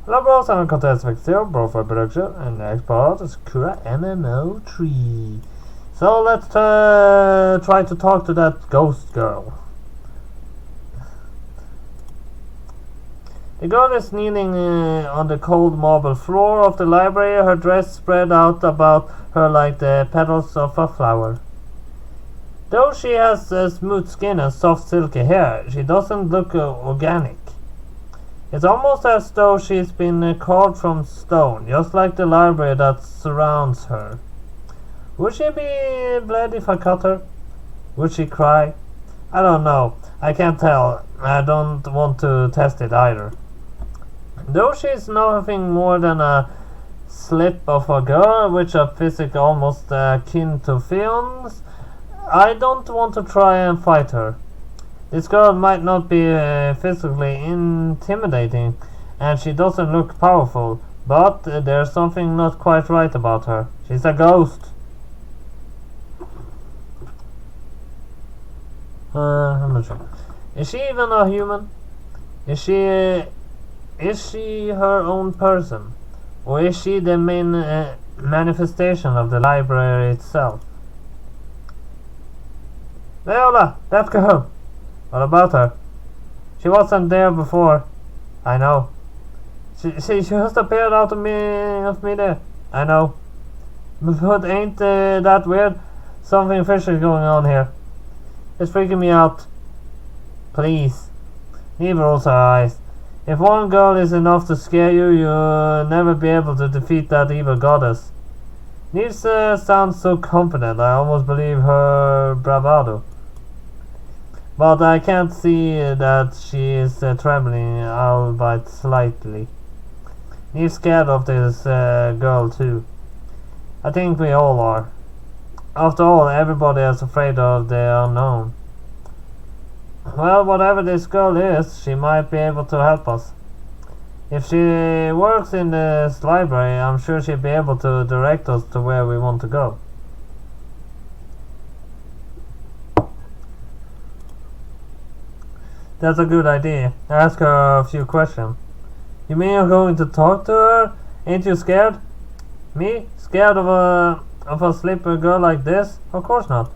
Hello bros, I'm Contest Zero, BroFive production, and the next part is Sakura MMO 3. So let's try to talk to that ghost girl. The girl is kneeling on the cold marble floor of the library, her dress spread out about her like the petals of a flower. Though she has smooth skin and soft silky hair, she doesn't look organic. It's almost as though she's been carved from stone, just like the library that surrounds her. Would she be bled if I cut her? Would she cry? I don't know. I can't tell. I don't want to test it either. Though she's nothing more than a slip of a girl with a physique almost akin to Fion's, I don't want to try and fight her. This girl might not be physically intimidating, and she doesn't look powerful, but there's something not quite right about her. She's a ghost. I'm not sure. Is she even a human? Is she her own person? Or is she the main manifestation of the library itself? Leola, that girl! What about her? She wasn't there before. I know. She just appeared out of me there. I know. But ain't that weird? Something fishy going on here. It's freaking me out. Please. Neither rolls her eyes. If one girl is enough to scare you, you'll never be able to defeat that evil goddess. Neve sounds so confident, I almost believe her bravado. But I can't see that she is trembling, albeit slightly. Neve's scared of this girl too. I think we all are. After all, everybody is afraid of the unknown. Well, whatever this girl is, she might be able to help us. If she works in this library, I'm sure she'll be able to direct us to where we want to go. That's a good idea. Ask her a few questions. You mean you're going to talk to her? Ain't you scared? Me? Scared of a slippery girl like this? Of course not.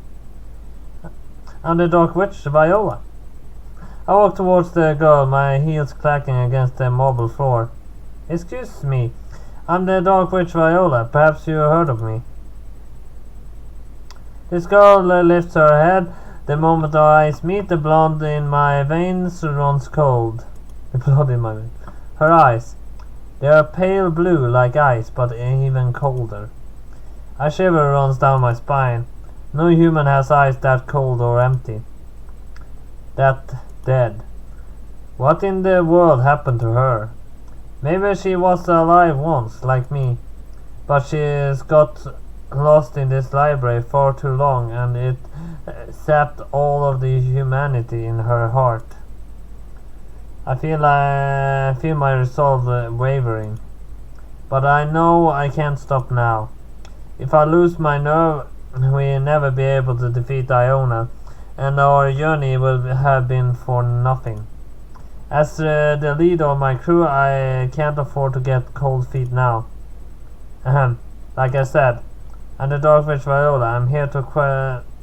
I'm the Dark Witch, Viola. I walk towards the girl, my heels clacking against the marble floor. Excuse me. I'm the Dark Witch Viola. Perhaps you heard of me. This girl lifts her head. The moment our eyes meet, the blood in my veins runs cold. The blood in my veins. Her eyes. They are pale blue like ice, but even colder. A shiver runs down my spine. No human has eyes that cold or empty. That dead. What in the world happened to her? Maybe she was alive once, like me. But she's got lost in this library for too long, and it sapped all of the humanity in her heart. I feel my resolve wavering, but I know I can't stop now. If I lose my nerve, we'll never be able to defeat Iona, and our journey will have been for nothing. As the leader of my crew, I can't afford to get cold feet now. Like I said, I'm the Dark Witch Viola. I'm here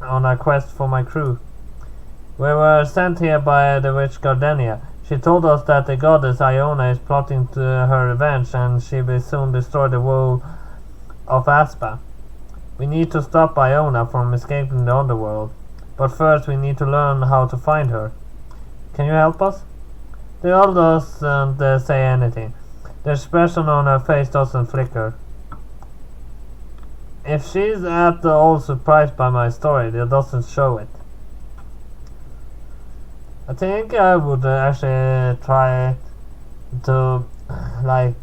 on a quest for my crew. We were sent here by the witch Gardenia. She told us that the goddess Iona is plotting her revenge, and she will soon destroy the world of Aspa. We need to stop Iona from escaping the underworld, but first we need to learn how to find her. Can you help us? The girl doesn't say anything. The expression on her face doesn't flicker. If she's at all surprised by my story, it doesn't show it. I think I would actually try to, like,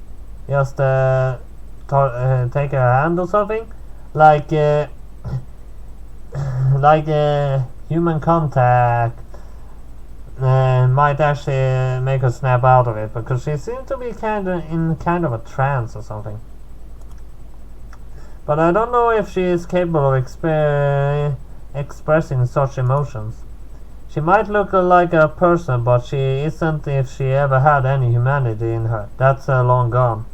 just take her hand or something, like human contact might actually make her snap out of it, because she seems to be in kind of a trance or something. But I don't know if she is capable of expressing such emotions. She might look like a person, but she isn't if she ever had any humanity in her. That's long gone.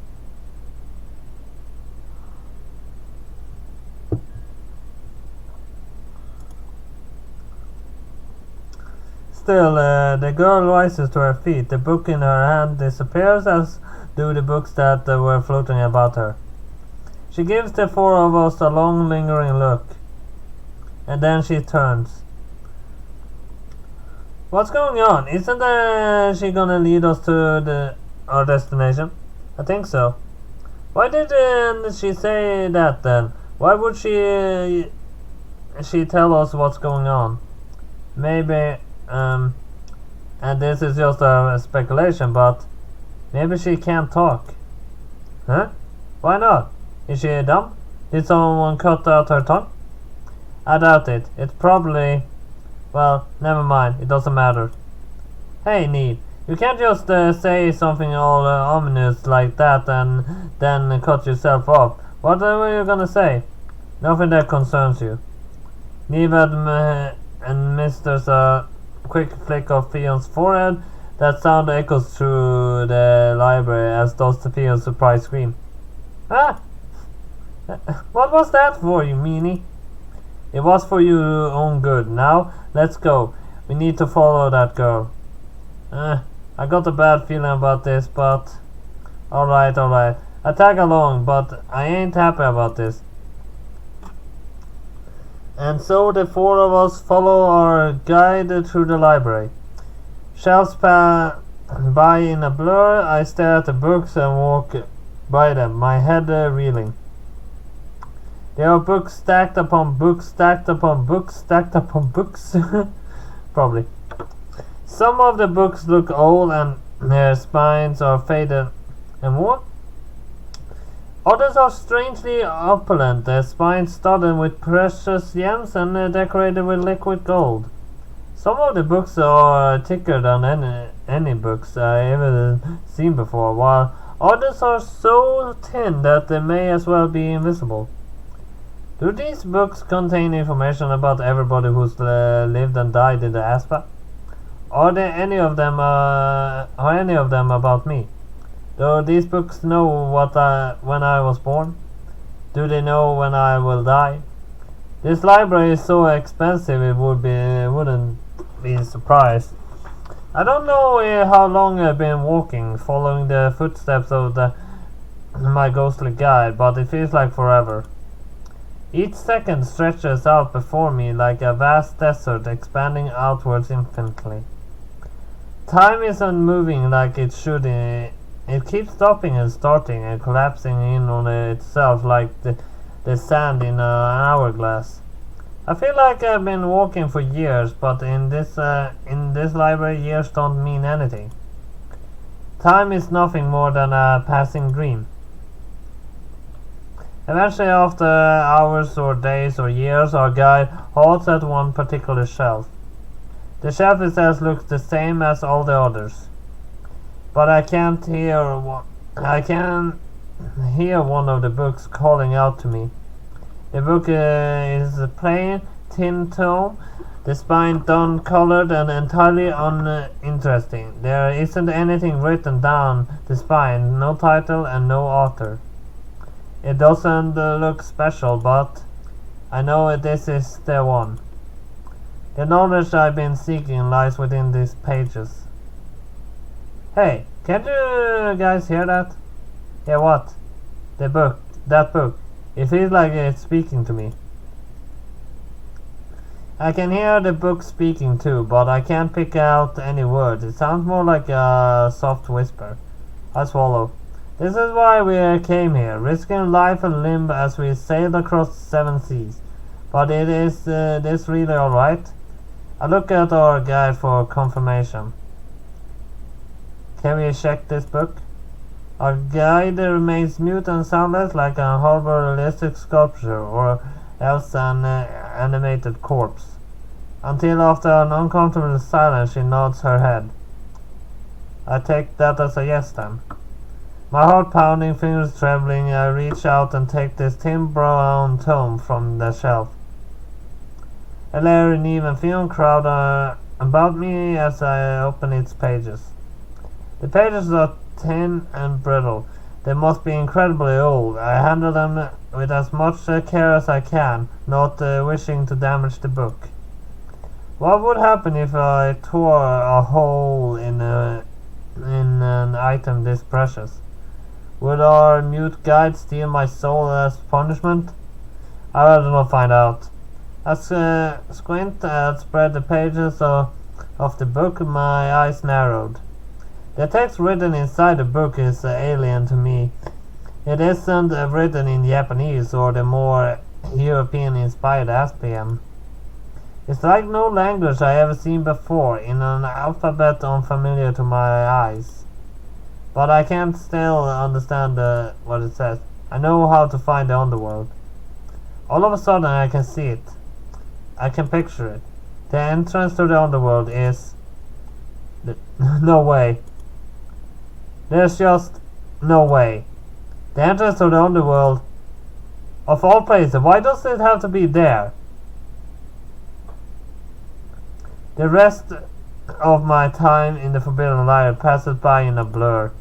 Still, the girl rises to her feet. The book in her hand disappears, as do the books that were floating about her. She gives the four of us a long, lingering look, and then she turns. What's going on? Isn't she gonna lead us to our destination? I think so. Why didn't she say that then? Why would she tell us what's going on? Maybe, and this is just a speculation, but maybe she can't talk. Huh? Why not? Is she dumb? Did someone cut out her tongue? I doubt it. It's probably... Well, never mind. It doesn't matter. Hey, Neil. You can't just say something all ominous like that and then cut yourself off. What were you gonna say? Nothing that concerns you. Neil administers a quick flick of Theon's forehead. That sound echoes through the library, as does the Theon's surprised scream. Ah! What was that for, you meanie? It was for your own good. Now, let's go. We need to follow that girl. I got a bad feeling about this, but... Alright. I tag along, but I ain't happy about this. And so the four of us follow our guide through the library. Shelves pass by in a blur. I stare at the books and walk by them, my head reeling. There are books stacked upon books, stacked upon books, stacked upon books. Probably. Some of the books look old and their spines are faded and worn. Others are strangely opulent, their spines studded with precious gems and decorated with liquid gold. Some of the books are thicker than any books I ever seen before, while others are so thin that they may as well be invisible. Do these books contain information about everybody who's lived and died in the Aspa? Are any of them about me? Do these books know when I was born? Do they know when I will die? This library is so expensive it wouldn't be surprised. I don't know how long I've been walking, following the footsteps of my ghostly guide, but it feels like forever. Each second stretches out before me like a vast desert expanding outwards infinitely. Time isn't moving like it should. It keeps stopping and starting and collapsing in on itself like the sand in an hourglass. I feel like I've been walking for years, but in this library years don't mean anything. Time is nothing more than a passing dream. Eventually, after hours or days or years, our guide halts at one particular shelf. The shelf itself looks the same as all the others, but I can hear one of the books calling out to me. The book is a plain tin tome, the spine dun-colored and entirely uninteresting. There isn't anything written down the spine, no title and no author. It doesn't look special, but I know this is the one. The knowledge I've been seeking lies within these pages. Hey, can't you guys hear that? Yeah, what? That book. It feels like it's speaking to me. I can hear the book speaking too, but I can't pick out any words. It sounds more like a soft whisper. I swallow. This is why we came here, risking life and limb as we sailed across 7 seas. But is this really alright? I look at our guide for confirmation. Can we check this book? Our guide remains mute and soundless like a horrible realistic sculpture or else an animated corpse. Until after an uncomfortable silence she nods her head. I take that as a yes then. My heart pounding, fingers trembling, I reach out and take this thin brown tome from the shelf. Larry, Neve and Theon crowd about me as I open its pages. The pages are thin and brittle. They must be incredibly old. I handle them with as much care as I can, not wishing to damage the book. What would happen if I tore a hole in an item this precious? Would our mute guide steal my soul as punishment? I'd rather not find out. As I squint and spread the pages of the book, my eyes narrowed. The text written inside the book is alien to me. It isn't written in Japanese or the more European-inspired SPM. It's like no language I ever seen before, in an alphabet unfamiliar to my eyes. But I can't still understand what it says. I know how to find the underworld. All of a sudden I can see it. I can picture it. The entrance to the underworld is... no way. There's just no way. The entrance to the underworld, of all places, why does it have to be there? The rest of my time in the Forbidden Library passes by in a blur.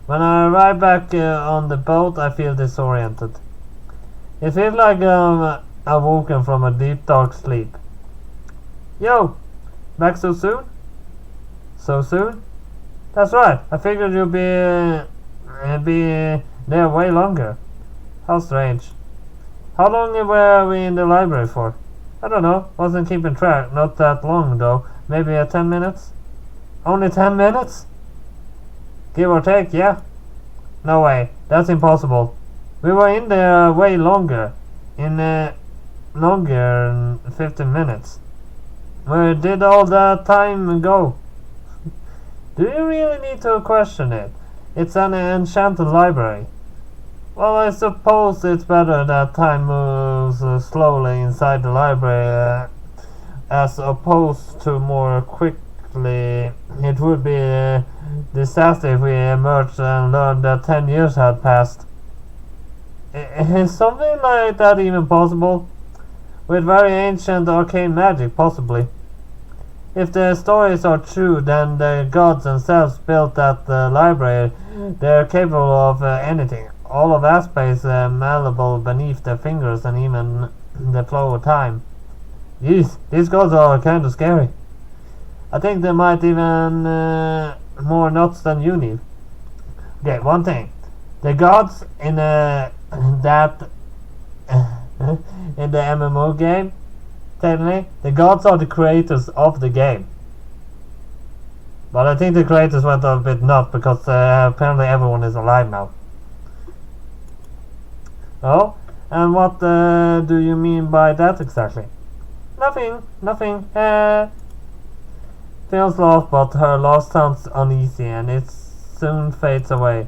When I arrive back on the boat, I feel disoriented. It feels like I'm awoken from a deep dark sleep. Yo! Back so soon? So soon? That's right, I figured you'd be there way longer. How strange. How long were we in the library for? I don't know, wasn't keeping track, not that long though. Maybe 10 minutes? Only 10 minutes? Give or take, yeah? No way, that's impossible. We were in there way longer. Longer than 15 minutes. Where did all that time go? Do you really need to question it? It's an enchanted library. Well, I suppose it's better that time moves slowly inside the library as opposed to more quickly. It would be a disaster if we emerged and learned that 10 years had passed. Is something like that even possible? With very ancient arcane magic, possibly. If the stories are true, then the gods themselves built that library. They're capable of anything. All of aspects malleable beneath their fingers and even the flow of time. Jeez, these gods are kind of scary. I think they might even more nuts than you need. Okay, one thing. The gods in that in the MMO game, technically, the gods are the creators of the game. But I think the creators went a bit nuts because apparently everyone is alive now. Oh, and what do you mean by that exactly? Nothing. Feels lost, but her loss sounds uneasy and it soon fades away.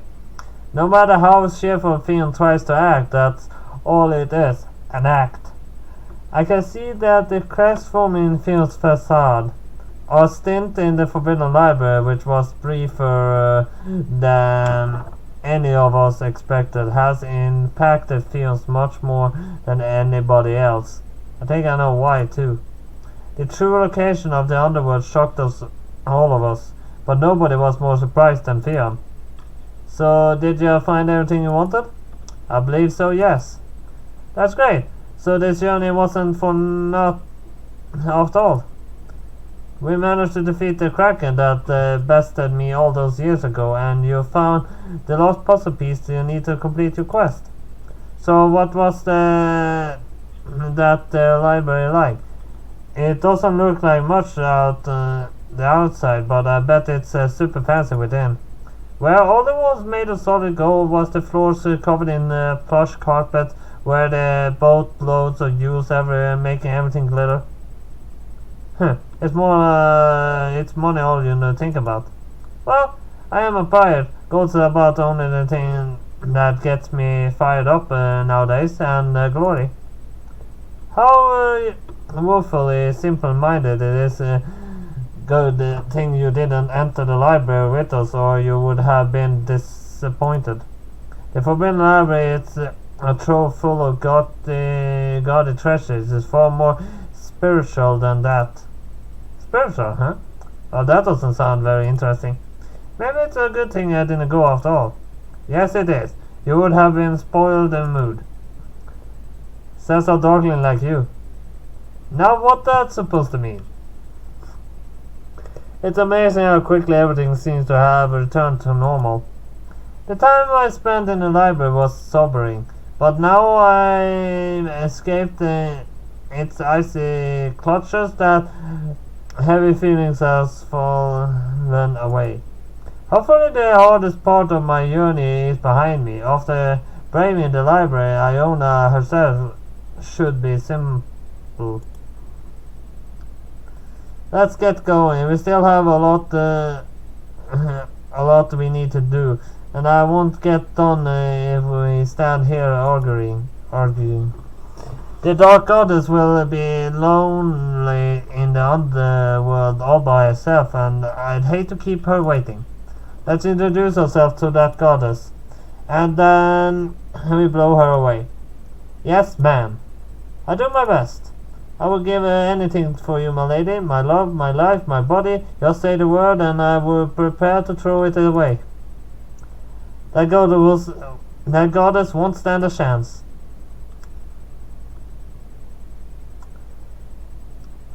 No matter how cheerful Theon tries to act, that's all it is, an act. I can see that the cracks form in Theon's facade. Our stint in the Forbidden Library, which was briefer than any of us expected, has impacted Theon much more than anybody else. I think I know why too. The true location of the underworld shocked us, all of us, but nobody was more surprised than Theon. So, did you find everything you wanted? I believe so, yes. That's great. So this journey wasn't for naught after all. We managed to defeat the Kraken that bested me all those years ago, and you found the lost puzzle piece you need to complete your quest. So what was that library like? It doesn't look like much out the outside, but I bet it's super fancy within. Well, all the walls made of solid gold, was the floors covered in plush carpet, where the boatloads of jewels everywhere, making everything glitter. It's money all you think about. Well, I am a pirate. Gold's about only the thing that gets me fired up nowadays, and glory. How woefully simple-minded it is. Good thing you didn't enter the library with us, or you would have been disappointed. The Forbidden Library is a trove full of gaudy treasures. It's far more spiritual than that. Spiritual, huh? Well, that doesn't sound very interesting. Maybe it's a good thing I didn't go after all. Yes, it is. You would have been spoiled in mood. Says a darkling like you. Now what that's supposed to mean? It's amazing how quickly everything seems to have returned to normal. The time I spent in the library was sobering, but now I escaped its icy clutches. That heavy feelings has fallen away. Hopefully the hardest part of my journey is behind me. After braving the library, Iona herself should be simple. Let's get going. We still have a lot we need to do, and I won't get done if we stand here arguing. The Dark Goddess will be lonely in the underworld all by herself, and I'd hate to keep her waiting. Let's introduce ourselves to that goddess, and then we blow her away. Yes, ma'am. I do my best. I will give anything for you, my lady, my love, my life, my body. Just say the word, and I will prepare to throw it away. That goddess won't stand a chance.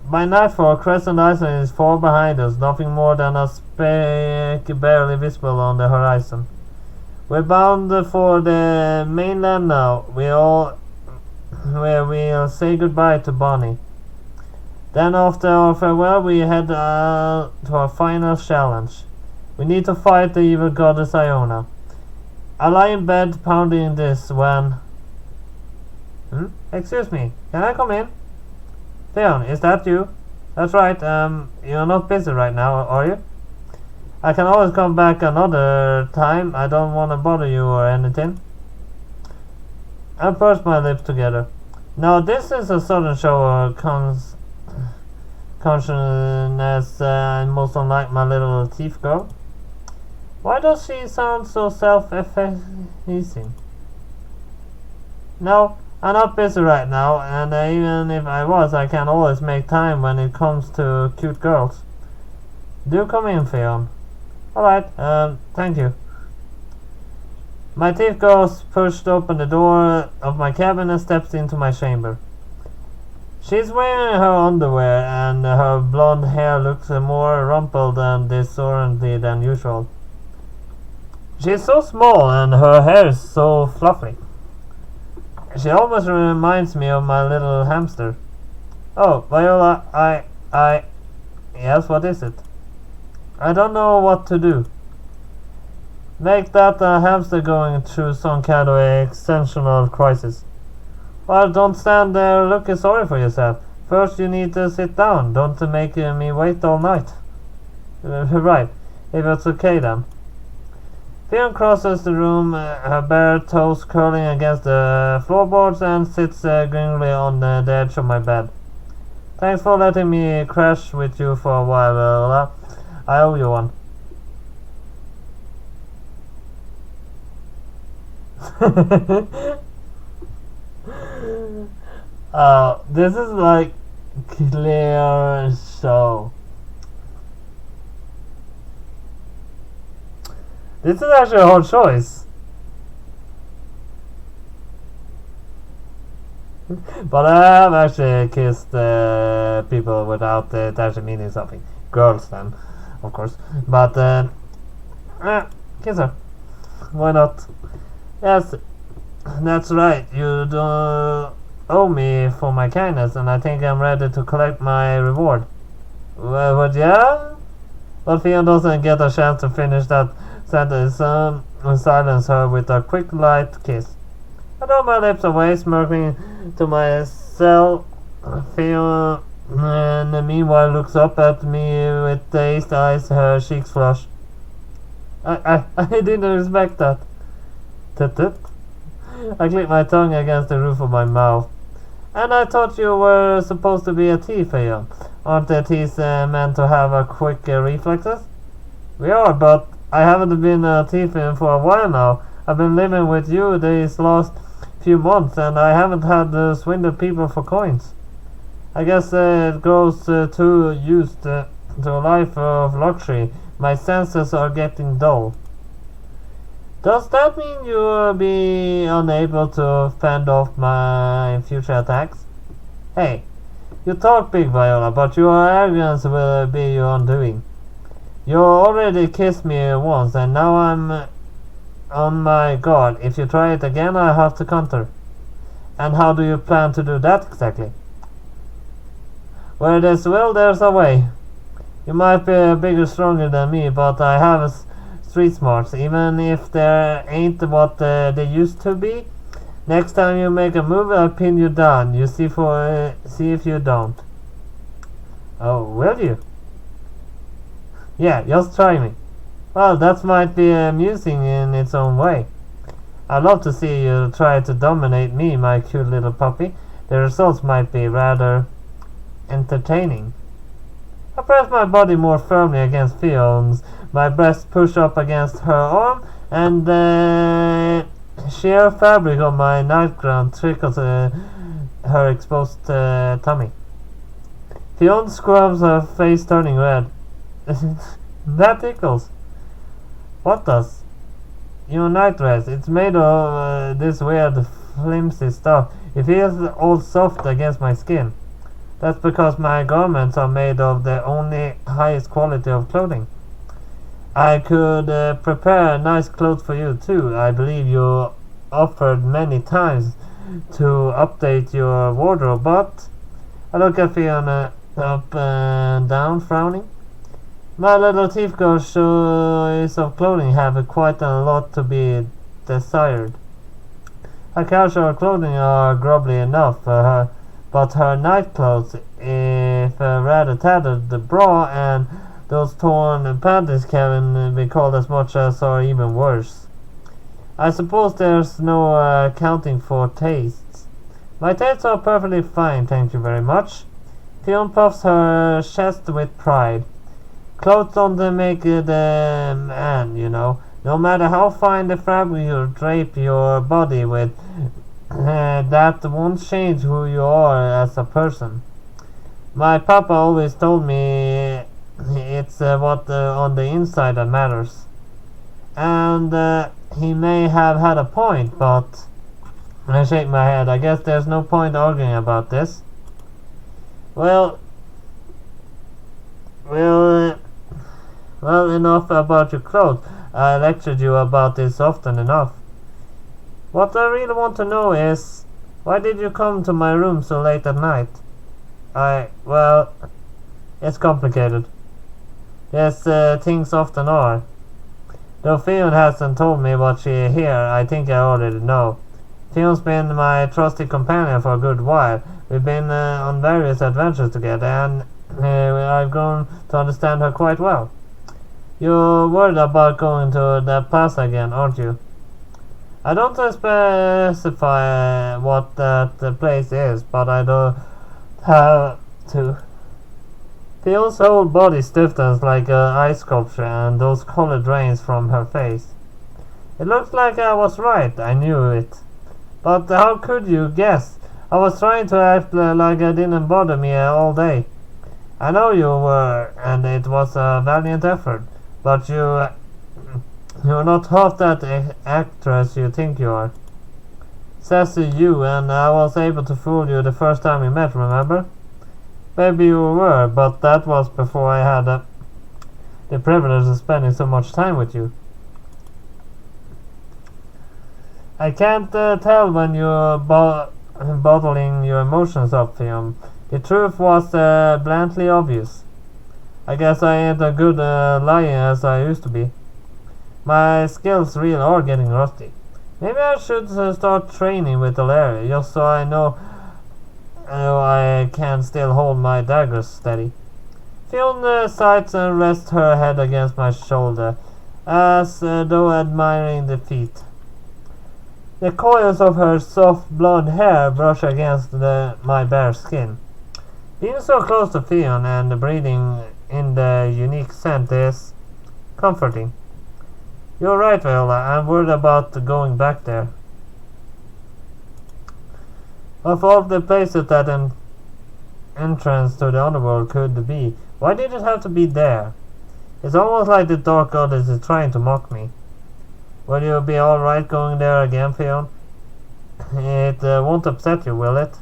By nightfall, Crescent Island is far behind us, nothing more than a speck barely visible on the horizon. We're bound for the mainland now, where we'll say goodbye to Bonnie. Then after our farewell, we head to our final challenge. We need to fight the evil goddess Iona. I lie in bed pounding this when... Excuse me, can I come in? Theon, is that you? That's right, you're not busy right now, are you? I can always come back another time. I don't want to bother you or anything. I pursed my lips together. Now this is a sudden show of consciousness, most unlike my little thief girl. Why does she sound so self-effacing? No, I'm not busy right now, and even if I was, I can always make time when it comes to cute girls. Do come in, Theon. Alright, thank you. My thief girl pushed open the door of my cabin and steps into my chamber. She's wearing her underwear, and her blonde hair looks more rumpled and disorderly than usual. She's so small, and her hair is so fluffy. She almost reminds me of my little hamster. Oh, Viola, Yes, what is it? I don't know what to do. Make that hamster going through some kind of existential crisis. Well, don't stand there looking sorry for yourself. First you need to sit down. Don't make me wait all night. Right, if it's okay then. Theon crosses the room, her bare toes curling against the floorboards, and sits grimly on the edge of my bed. Thanks for letting me crash with you for a while, Viola. I owe you one. This is like clear show. This is actually a hard choice. But I have actually kissed people without it actually meaning something. Girls then, of course. But kiss her. Why not? Yes, that's right. You don't owe me for my kindness, and I think I'm ready to collect my reward. But yeah? But Theon doesn't get a chance to finish that sentence and silence her with a quick, light kiss. I draw my lips away, smirking to myself. Theon meanwhile looks up at me with dazed eyes, her cheeks flush. I didn't expect that. Tut. I click my tongue against the roof of my mouth. And I thought you were supposed to be a thief, Theon. Aren't the thieves meant to have a quick reflexes? We are, but I haven't been a thief for a while now. I've been living with you these last few months, and I haven't had to swindle people for coins. I guess it grows too used to a life of luxury. My senses are getting dull. Does that mean you will be unable to fend off my future attacks? Hey, you talk big, Viola, but your arrogance will be your undoing. You already kissed me once, and now I'm on my guard. If you try it again, I have to counter. And how do you plan to do that exactly? Where there's will, there's a way. You might be bigger, stronger than me, but I have street smarts, even if they ain't what they used to be. Next time you make a move, I'll pin you down. You see if you don't. Oh, will you? Yeah, just try me. Well, that might be amusing in its own way. I'd love to see you try to dominate me, my cute little puppy. The results might be rather entertaining. I press my body more firmly against Fion's, my breast pushed up against her arm, and the sheer fabric of my nightgown trickles her exposed tummy. Fion scrubs her face, turning red. That tickles. What does? Your nightdress. It's made of this weird flimsy stuff. It feels all soft against my skin. That's because my garments are made of the only highest quality of clothing. I could prepare nice clothes for you too. I believe you offered many times to update your wardrobe, but I look at Fiona up and down, frowning. My little thief girl's choice of clothing have quite a lot to be desired. Her casual clothing are grubbly enough for her, but her night clothes, if rather tattered, the bra and those torn panties can be called as much as or even worse. I suppose there's no accounting for tastes. My tastes are perfectly fine, thank you very much. Fiona puffs her chest with pride. Clothes don't make the man, you know. No matter how fine the fabric you drape your body with, that won't change who you are as a person. My papa always told me it's what on the inside that matters. And he may have had a point, but I shake my head. I guess there's no point arguing about this. Well, enough about your clothes. I lectured you about this often enough. What I really want to know is, why did you come to my room so late at night? Well, it's complicated. Yes, things often are. Though Fiona hasn't told me what she hear, I think I already know. Fiona's been my trusty companion for a good while. We've been on various adventures together, and I've grown to understand her quite well. You're worried about going to that plaza again, aren't you? I don't specify what that place is, but I don't have to. Fiona's whole body stiffens like an ice sculpture, and those color drains from her face. It looks like I was right, I knew it. But how could you guess? I was trying to act like I didn't bother me all day. I know you were, and it was a valiant effort, but you're not half that actress you think you are. Says to you, and I was able to fool you the first time we met, remember? Maybe you were, but that was before I had the privilege of spending so much time with you. I can't tell when you're bottling your emotions up, Fiona. The truth was bluntly obvious. I guess I ain't a good liar as I used to be. My skills really are getting rusty. Maybe I should start training with Alaria, just so I know I can still hold my daggers steady. Fiona sighs and rests her head against my shoulder, as though admiring the feat. The coils of her soft blonde hair brush against my bare skin. Being so close to Fiona and breathing in the unique scent is comforting. You're right, Viola. I'm worried about going back there. Of all the places that entrance to the underworld could be. Why did it have to be there? It's almost like the Dark Goddess is trying to mock me. Will you be alright going there again, Fion? It won't upset you, will it?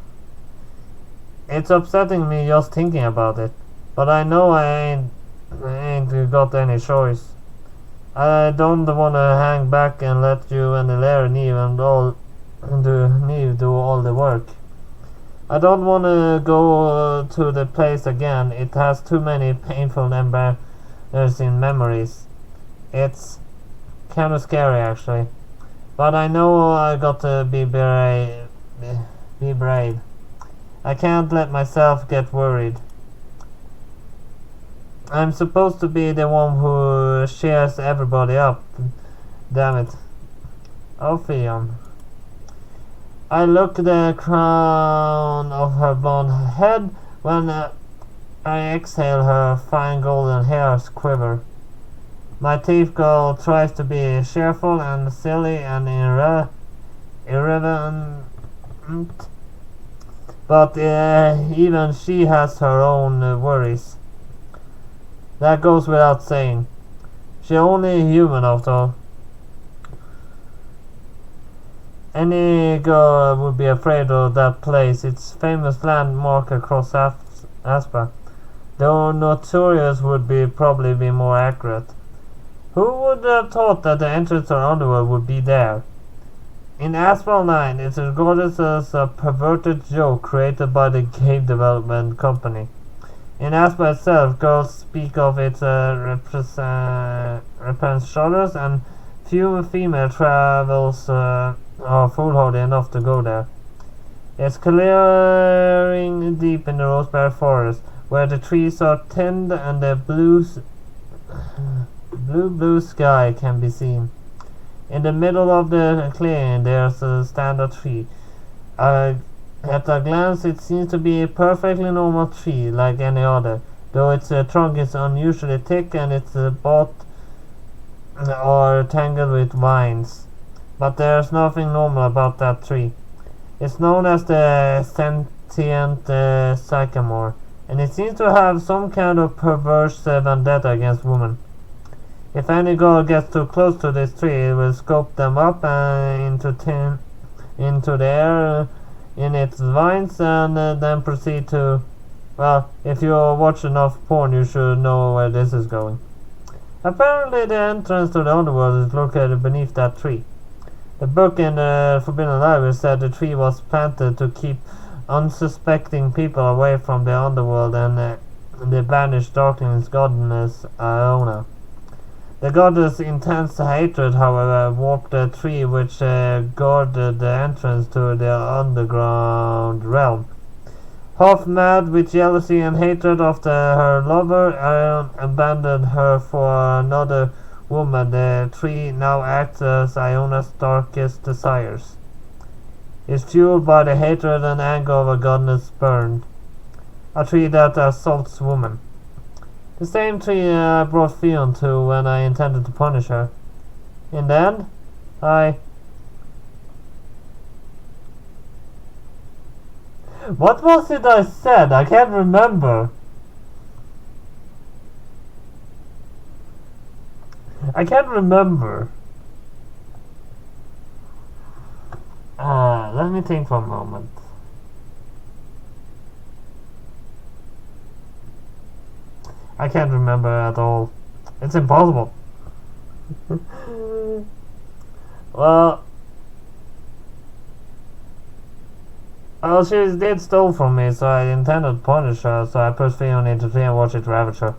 It's upsetting me just thinking about it. But I know I ain't got any choice. I don't want to hang back and let you and the Lair Neve do all the work. I don't want to go to the place again. It has too many painful embarrassing memories. It's kind of scary, actually. But I know I got to be brave. I can't let myself get worried. I'm supposed to be the one who cheers everybody up. Damn it. Oh, Fion. I look the crown of her blonde head when I exhale her fine golden hairs quiver. My thief girl tries to be cheerful and silly and irreverent, but even she has her own worries. That goes without saying. She's only human after all. Any girl would be afraid of that place, its famous landmark across Aspa. Though notorious would probably be more accurate. Who would have thought that the entrance to Underworld would be there? In Asphalt 9, it's regarded as a perverted joke created by the game development company. In Aspa itself, girls speak of its representatives, and few female travels are foolhardy enough to go there. It's clearing deep in the Roseberry Forest, where the trees are thinned and the blue sky can be seen. In the middle of the clearing there's a standard tree. At a glance it seems to be a perfectly normal tree like any other, though its trunk is unusually thick and its boughs are tangled with vines. But there's nothing normal about that tree. It's known as the sentient sycamore, and it seems to have some kind of perverse vendetta against women. If any girl gets too close to this tree, it will scoop them up into the air in its vines and then proceed to... Well, if you watch enough porn, you should know where this is going. Apparently the entrance to the underworld is located beneath that tree. The book in the Forbidden Library said the tree was planted to keep unsuspecting people away from the underworld and the banished darkling's goddess Iona. The goddess' intense hatred, however, warped the tree which guarded the entrance to the underground realm. Half mad with jealousy and hatred of her lover, Ion abandoned her for another woman. The tree now acts as Iona's darkest desires. Is fueled by the hatred and anger of a goddess burned. A tree that assaults women. The same tree I brought Fion to when I intended to punish her. In the end, What was it I said? I can't remember. Let me think for a moment. I can't remember at all. It's impossible. Well, she did steal from me, so I intended to punish her, so I pushed Fion into the tree and watched it ravage her.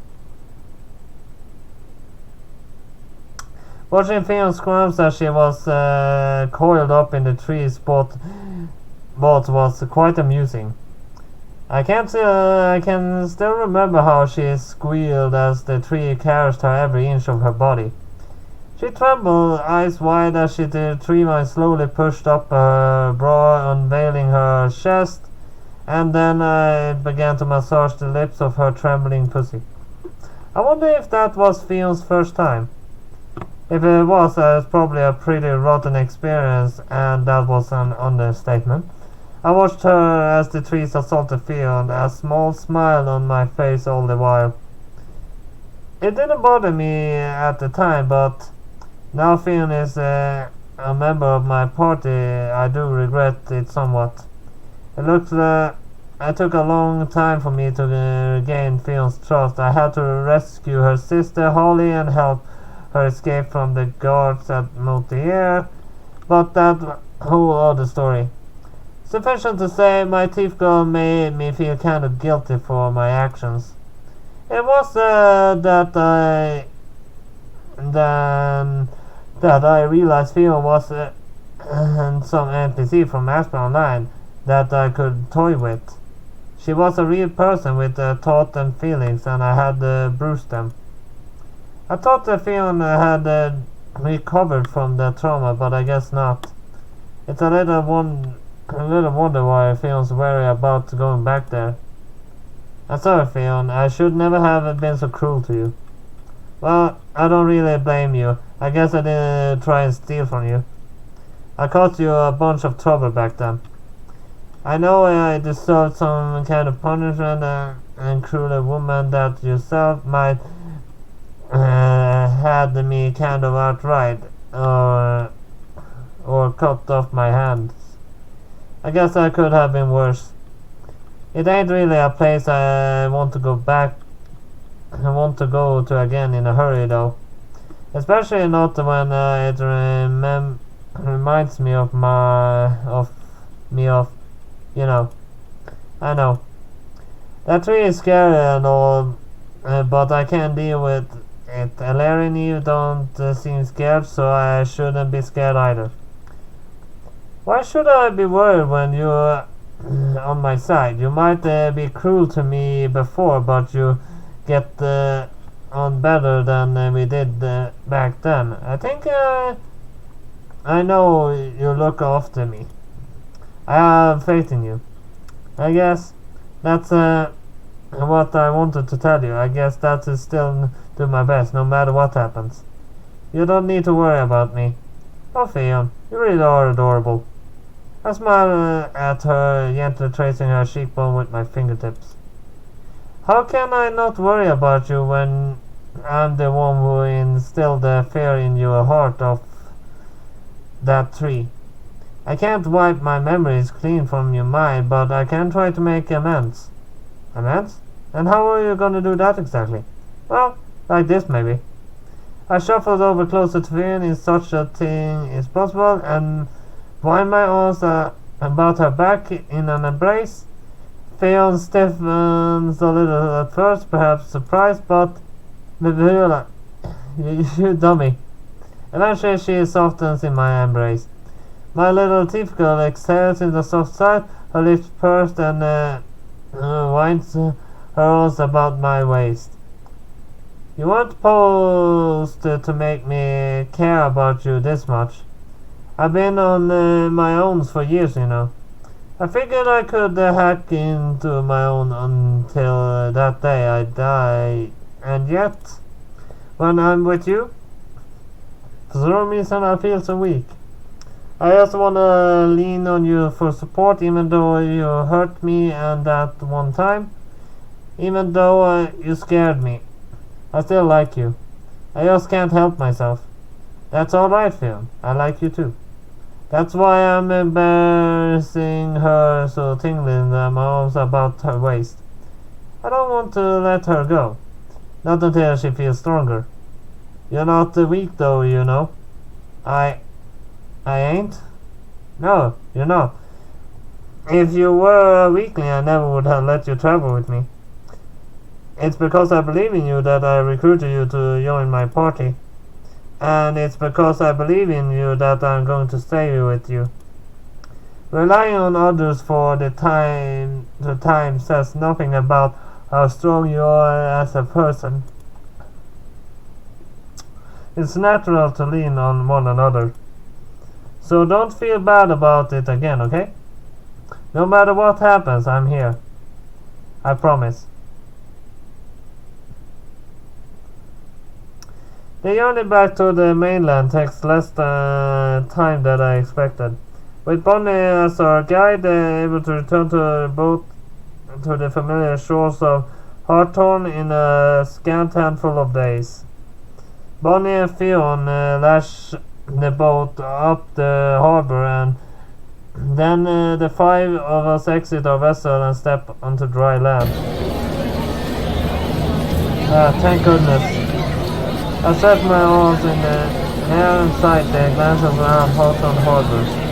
Watching Fion squirms as she was coiled up in the tree's bolt was quite amusing. I can still remember how she squealed as the tree caressed her every inch of her body. She trembled, eyes wide, as the tree vine slowly pushed up her bra, unveiling her chest, and then I began to massage the lips of her trembling pussy. I wonder if that was Fion's first time. If it was, it's probably a pretty rotten experience, and that was an understatement. I watched her as the trees assaulted Theon, a small smile on my face all the while. It didn't bother me at the time, but now Theon is a member of my party. I do regret it somewhat. It took a long time for me to regain Theon's trust. I had to rescue her sister Holly and help her escape from the guards at Moutier, but that's a whole other story. Sufficient to say, my thief girl made me feel kind of guilty for my actions. It was that I realized Theon was some NPC from Asper Online that I could toy with. She was a real person with thoughts and feelings, and I had bruised them. I thought that Theon had recovered from the trauma, but I guess not. It's a little wonder why Theon's wary about going back there. I'm sorry, Theon. I should never have been so cruel to you. Well, I don't really blame you. I guess I didn't try and steal from you. I caused you a bunch of trouble back then. I know I deserved some kind of punishment, and cruel woman that yourself might had me kind of outright, or cut off my hands. I guess I could have been worse. It ain't really a place I want to go to again in a hurry, though. Especially not when it reminds me of you know. I know. That tree is scary and all, but I can deal with it. Larry and you don't seem scared, so I shouldn't be scared either. Why should I be worried when you're on my side? You might be cruel to me before, but you get on better than we did back then. I think I know you look after me. I have faith in you. I guess that's what I wanted to tell you. I guess that is still do my best, no matter what happens. You don't need to worry about me. Oh, Theon, you really are adorable. I smiled at her, gently tracing her cheekbone with my fingertips. How can I not worry about you when I'm the one who instilled the fear in your heart of that tree? I can't wipe my memories clean from your mind, but I can try to make amends. Amends? And how are you going to do that exactly? Well, like this maybe. I shuffled over closer to Theon in such a thing is possible and wind my arms about her back in an embrace. Theon stiffens a little at first, perhaps surprised, but you dummy. Eventually she softens in my embrace. My little thief girl exhales in the soft side, her lips pursed and winds her arms about my waist. You weren't supposed to make me care about you this much. I've been on my own for years, you know. I figured I could hack into my own until that day I die. And yet, when I'm with you, for some reason I feel so weak. I just want to lean on you for support, even though you hurt me and that one time. Even though you scared me. I still like you. I just can't help myself. That's alright, Phil. I like you too. That's why I'm embarrassing her so tingling my arms about her waist. I don't want to let her go. Not until she feels stronger. You're not weak though, you know. I ain't? No, you're not. If you were a weakling, I never would have let you travel with me. It's because I believe in you that I recruited you to join my party. And it's because I believe in you that I'm going to stay with you. Relying on others for the time says nothing about how strong you are as a person. It's natural to lean on one another. So don't feel bad about it again, okay? No matter what happens, I'm here. I promise. The journey back to the mainland takes less time than I expected. With Bonnie as our guide, able to return to the boat to the familiar shores of Hawthorne in a scant handful of days. Bonnie and Fionn lash the boat up the harbor, and then the 5 of us exit our vessel and step onto dry land. Thank goodness. I set my arms in the air and sight and glances around Hawthorne harbor.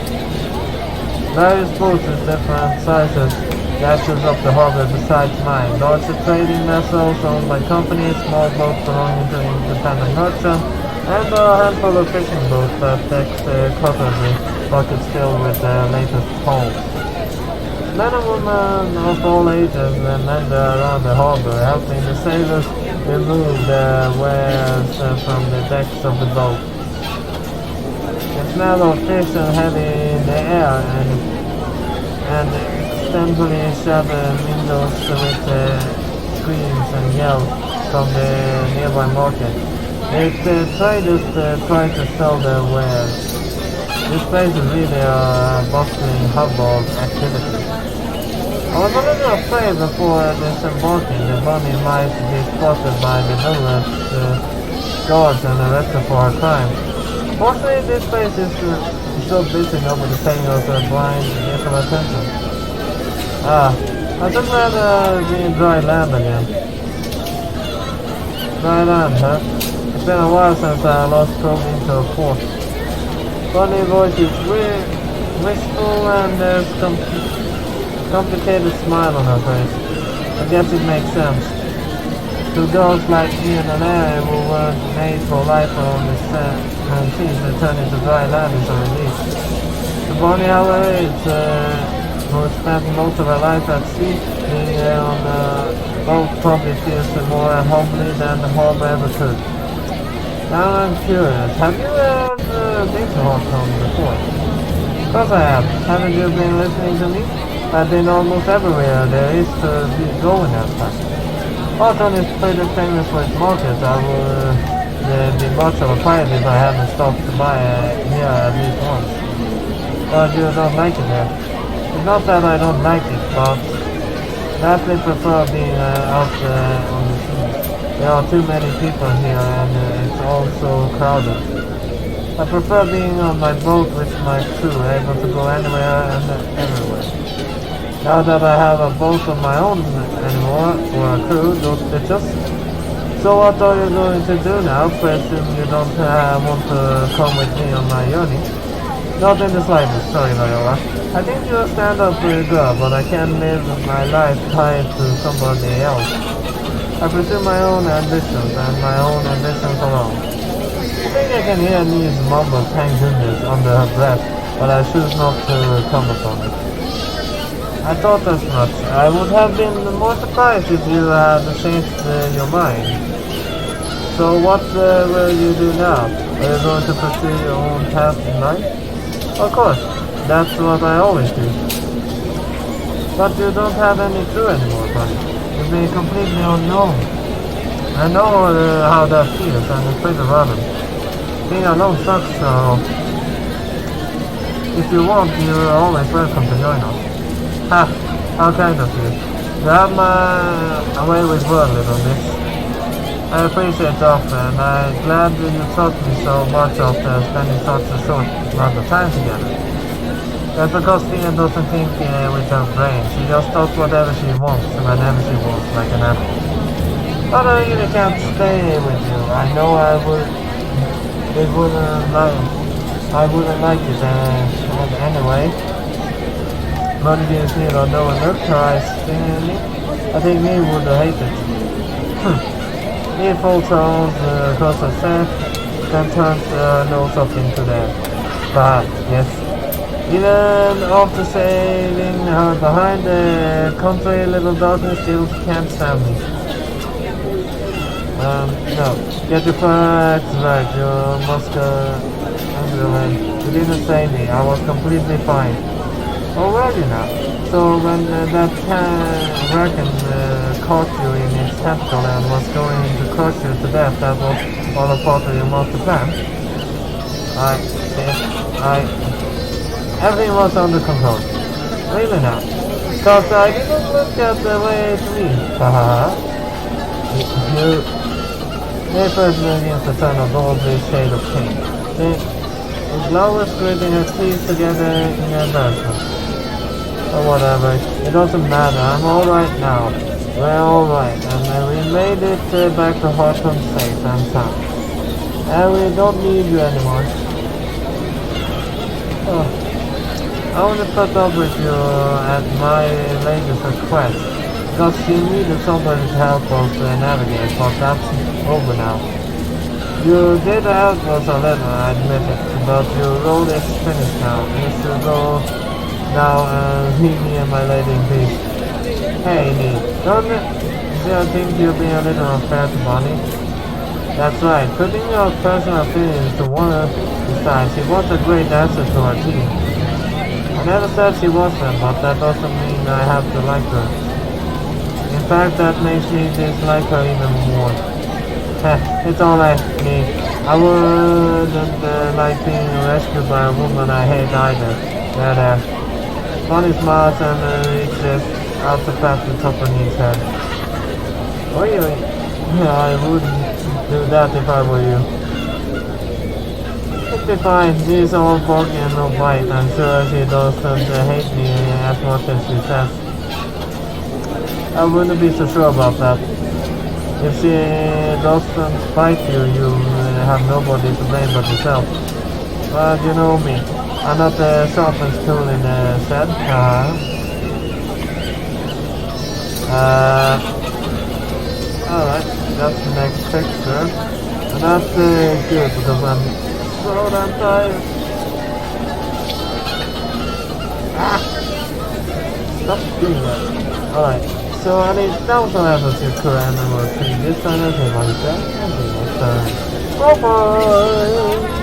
Various boats with different sizes dashes up the harbor besides mine. Larger trading vessels owned by companies, small boats belonging to independent merchants, and a handful of fishing boats that decks cutlery buckets filled with the latest hauls. Men and women of all ages landed around the harbor, helping the sailors remove the wares from the decks of the boat. The smell of fish and heavy in the air and extensively shuttered windows with screams and yells from the nearby market. The traders try to sell their wares. This place is really a bustling hub of activity. I was a little afraid before disembarking that Bonnie might be spotted by the village guards and arrested for her crime. Fortunately, this place is so busy nobody paying us a blind little attention. I'm so glad to be in dry land again. Dry land, huh? It's been a while since I last drove into a port. Bonnie's voice is wistful and there's complicated smile on her face. I guess it makes sense. To girls like me in an area who weren't made for life on the seas, they turn into dry land is a relief. To Bonnie, however, who spent most of her life at sea, being on the boat probably feels more homely than the harbor ever could. Now I'm curious, have you ever been to Hawthorne before? Of course I have. Haven't you been listening to me? I've been almost everywhere there is to be going at that. Hawthorne is pretty famous for its market. I would be much of a pirate if I hadn't stopped by here at least once. But you don't like it here. It's not that I don't like it, but vastly prefer being out on the sea. There are too many people here and it's all so crowded. I prefer being on my boat with my crew, able to go anywhere and everywhere. Now that I have a boat of my own anymore, or a crew, those bitches. So what are you going to do now? Presume you don't want to come with me on my journey? Not in the slightest, sorry Viola. I think you're a stand-up girl, but I can't live my life tied to somebody else. I pursue my own ambitions and my own ambitions alone. I think I can hear Lee's mumble thank goodness under her breath, but I choose not to come upon it. I thought as much. I would have been more surprised if you had changed your mind. So what will you do now? Are you going to pursue your own path in life? Of course, that's what I always do. But you don't have any crew anymore, buddy. You'll be completely on your own. I know how that feels, and it's pretty rotten. Being alone sucks, so if you want, you're always welcome to join us. Ha! How kind of you. You have my way with word, little miss. I appreciate the offer, and I'm glad you taught me so much after spending such a short amount of time together. That's because Tina doesn't think with her brain. She just does whatever she wants, whenever she wants, like an animal. But I really can't stay with you. I know I wouldn't like it anyway. But if you see or no one look, her eyes stinging at me, I think me would hate it. He folds her arms across her chest, then turns her nose up into the air. Perhaps, yes. Even after sailing her behind, the country little darkness still can't stand me. No. Get your facts right, you must you didn't say me, I was completely fine. Oh, were you now? So when that Kraken caught you in its tentacle and was going to crush you to death, that was all a part of your master plan? Everything was under control. Really now. Cause I didn't look at the way to me. Haha. You first against the sun of all this shade of pink. The glow was gritting her teeth together in embarrassment. Or whatever. It doesn't matter. I'm alright now. We're alright. And we made it back to Horton safe and sound. And we don't need you anymore. Oh. I want to put up with you at my latest request. Because you needed somebody's help to navigate, but that's over now. You did help us a little, I admit it. But your role is finished now. You should go now and leave me and my lady in peace. Hey, Nee, don't you think you're being a little unfair to Bonnie? That's right, putting your personal feelings to one side, she was a great asset to our team. I never said she wasn't, but that doesn't mean I have to like her. In fact, that makes me dislike her even more. It's alright, Nee. I wouldn't like being rescued by a woman I hate either. There. Bonnie smiles and reaches out to pat the top of his head. Oi. Yeah, I wouldn't do that if I were you. It'll be fine. She's all boggy and no bite. I'm sure she doesn't hate me as much as she says. I wouldn't be so sure about that. If she doesn't bite you, you have nobody to blame but yourself. But you know me. I'm not the sharpest tool in the shed. Alright, that's the next picture. And that's good because I'm so damn tired. Stop doing that. Alright, so that was all I have to Sakura MMO 3. This time I came on the set. Bye bye!